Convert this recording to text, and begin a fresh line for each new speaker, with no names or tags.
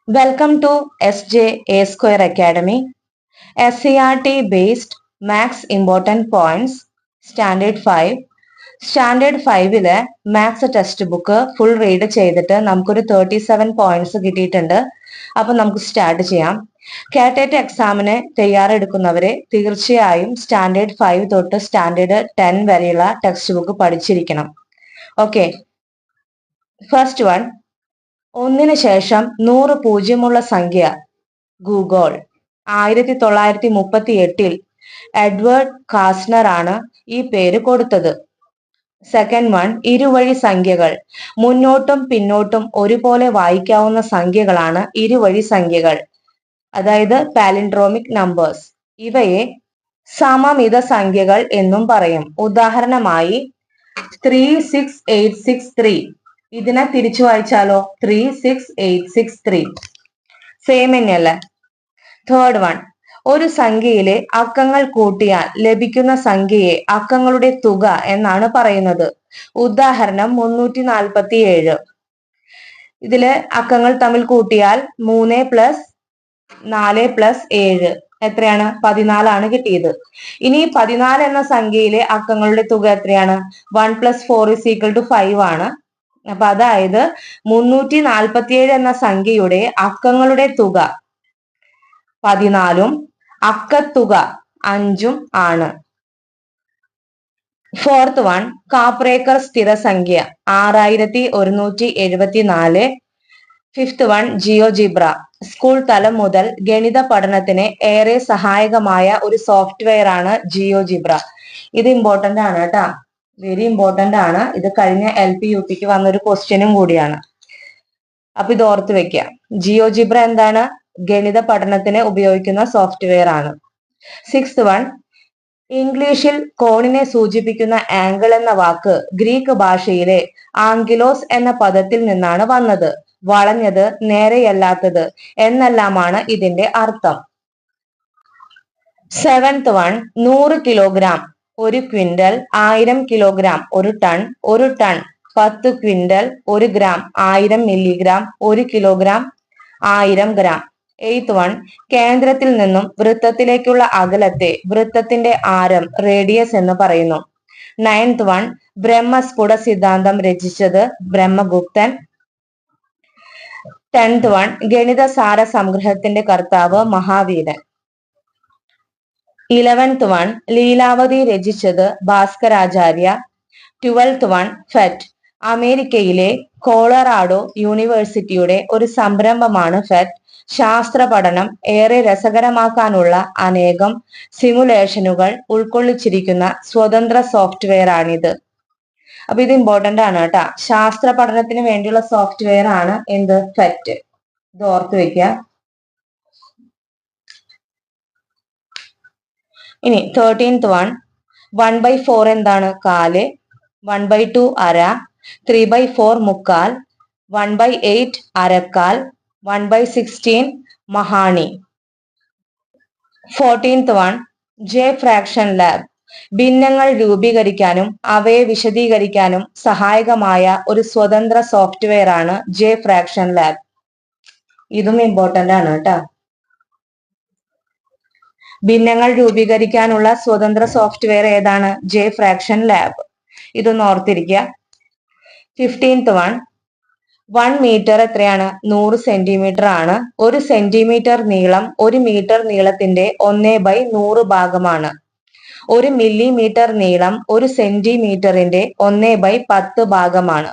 Welcome to SJ A Square Academy, SCRT based Max Important Points, Standard 5. Standard 5 maths text book full read ചെയ്തിട്ട് നമുക്കൊരു 37 points കിട്ടിയിട്ടുണ്ട്. അപ്പൊ നമുക്ക് start ചെയ്യാം. കാറ്ററ്റ് എക്സാമിന് തയ്യാറെടുക്കുന്നവരെ തീർച്ചയായും സ്റ്റാൻഡേർഡ് 5 തൊട്ട് സ്റ്റാൻഡേർഡ് 10 വരെയുള്ള ടെക്സ്റ്റ് ബുക്ക് പഠിച്ചിരിക്കണം. ഓക്കെ, ഫസ്റ്റ് വൺ, ഒന്നിന് ശേഷം 100 പൂജ്യമുള്ള സംഖ്യ. ഗൂഗിൾ 1938 എഡ്വേർഡ് കാസ്നർ ആണ് ഈ പേര് കൊടുത്തത്. സെക്കൻഡ് വൺ, ഇരുവഴി സംഖ്യകൾ. മുന്നോട്ടും പിന്നോട്ടും ഒരുപോലെ വായിക്കാവുന്ന സംഖ്യകളാണ് ഇരുവഴി സംഖ്യകൾ, അതായത് പാലിൻഡ്രോമിക് നമ്പേഴ്സ്. ഇവയെ സമമിത സംഖ്യകൾ എന്നും പറയും. ഉദാഹരണമായി 36863. ഇതിനെ തിരിച്ചു വായിച്ചാലോ? 36863. സെയിം തന്നെയല്ലേ? തേർഡ് വൺ, ഒരു സംഖ്യയിലെ അക്കങ്ങൾ കൂട്ടിയാൽ ലഭിക്കുന്ന സംഖ്യയെ അക്കങ്ങളുടെ തുക എന്നാണ് പറയുന്നത്. ഉദാഹരണം 347. ഇതില് അക്കങ്ങൾ തമ്മിൽ കൂട്ടിയാൽ 3 + 4 + 7 എത്രയാണ്? 14 ആണ് കിട്ടിയത്. ഇനി 14 എന്ന സംഖ്യയിലെ അക്കങ്ങളുടെ തുക എത്രയാണ്? 1 + 4 = 5 ആണ്. അപ്പൊ അതായത് 347 എന്ന സംഖ്യയുടെ അക്കങ്ങളുടെ തുക 14ഉം അക്കത്തുക 5ഉം ആണ്. ഫോർത്ത് വൺ, കാപ്രേക്കർ സ്ഥിരസംഖ്യ 6174. Fifth one, GeoGebra. സ്കൂൾ തലം മുതൽ ഗണിത പഠനത്തിന് ഏറെ സഹായകമായ ഒരു സോഫ്റ്റ്വെയർ ആണ് ജിയോജിബ്ര. ഇത് ഇമ്പോർട്ടന്റ് ആണ് കേട്ടാ, വെരി ഇമ്പോർട്ടന്റ് ആണ്. ഇത് കഴിഞ്ഞ LP UP വന്നൊരു ക്വസ്റ്റ്യനും കൂടിയാണ്. അപ്പൊ ഇത് ഓർത്ത് വെക്കുക. ജിയോജിബ്ര എന്താണ്? ഗണിത പഠനത്തിന് ഉപയോഗിക്കുന്ന സോഫ്റ്റ്വെയർ ആണ്. സിക്സ്ത് വൺ, ഇംഗ്ലീഷിൽ കോണിനെ സൂചിപ്പിക്കുന്ന ആംഗിൾ എന്ന വാക്ക് ഗ്രീക്ക് ഭാഷയിലെ ആംഗിലോസ് എന്ന പദത്തിൽ നിന്നാണ് വന്നത്. വളഞ്ഞത്, നേരെയല്ലാത്തത് എന്നെല്ലാമാണ് ഇതിന്റെ അർത്ഥം. Seventh one, 100 kilogram 1 quintal, 1000 kilogram 1 ton, 1 ton 10 quintal, 1 gram 1000 milligram, 1 kilogram 1000 gram. Eighth one, കേന്ദ്രത്തിൽ നിന്നും വൃത്തത്തിലേക്കുള്ള അകലത്തെ വൃത്തത്തിന്റെ ആരം റേഡിയസ് എന്ന് പറയുന്നു. നയൻത് വൺ, ബ്രഹ്മസ്ഫുട സിദ്ധാന്തം രചിച്ചത് ബ്രഹ്മഗുപ്തൻ. 10th വൺ, ഗണിത സാര സംഗ്രഹത്തിന്റെ കർത്താവ് മഹാവീരൻ. 11th വൺ, ലീലാവതി രചിച്ചത് ഭാസ്കരാചാര്യ. 12th one, ഫെറ്റ്. അമേരിക്കയിലെ കൊളറാഡോ യൂണിവേഴ്സിറ്റിയുടെ ഒരു സംരംഭമാണ് ഫെറ്റ്. ശാസ്ത്ര പഠനം ഏറെ രസകരമാക്കാനുള്ള അനേകം സിമുലേഷനുകൾ ഉൾക്കൊള്ളിച്ചിരിക്കുന്ന സ്വതന്ത്ര സോഫ്റ്റ്വെയർ ആണിത്. അപ്പൊ ഇത് ഇമ്പോർട്ടന്റ് ആണ് കേട്ടാ. ശാസ്ത്ര പഠനത്തിന് വേണ്ടിയുള്ള സോഫ്റ്റ്വെയർ ആണ് എന്ത്? ഫെറ്റ്. ഇത് ഓർത്ത് വെക്കുക. ഇനി 13th വൺ, 1/4 എന്താണ്? കാല്. 1/2 അര. 3/4 മുക്കാൽ. 1/8 അരക്കാൽ. 1/16 മഹാണി. 14th one, J fraction lab. ഭിന്നങ്ങൾ രൂപീകരിക്കാനും അവയെ വിശദീകരിക്കാനും സഹായകമായ ഒരു സ്വതന്ത്ര സോഫ്റ്റ്വെയർ ആണ് ജെ ഫ്രാക്ഷൻ ലാബ്. ഇതും ഇമ്പോർട്ടന്റ് ആണ് കേട്ടോ. ഭിന്നങ്ങൾ രൂപീകരിക്കാനുള്ള സ്വതന്ത്ര സോഫ്റ്റ്വെയർ ഏതാണ്? J fraction lab. ഇതൊന്ന് ഓർത്തിരിക്കുക. 15th വൺ, 1 മീറ്റർ എത്രയാണ്? 100 സെന്റിമീറ്റർ ആണ്. 1 സെന്റിമീറ്റർ നീളം 1 മീറ്റർ നീളത്തിന്റെ 1/100 ഭാഗമാണ്. 1 മില്ലിമീറ്റർ നീളം 1 സെന്റിമീറ്ററിന്റെ 1/10 ഭാഗമാണ്.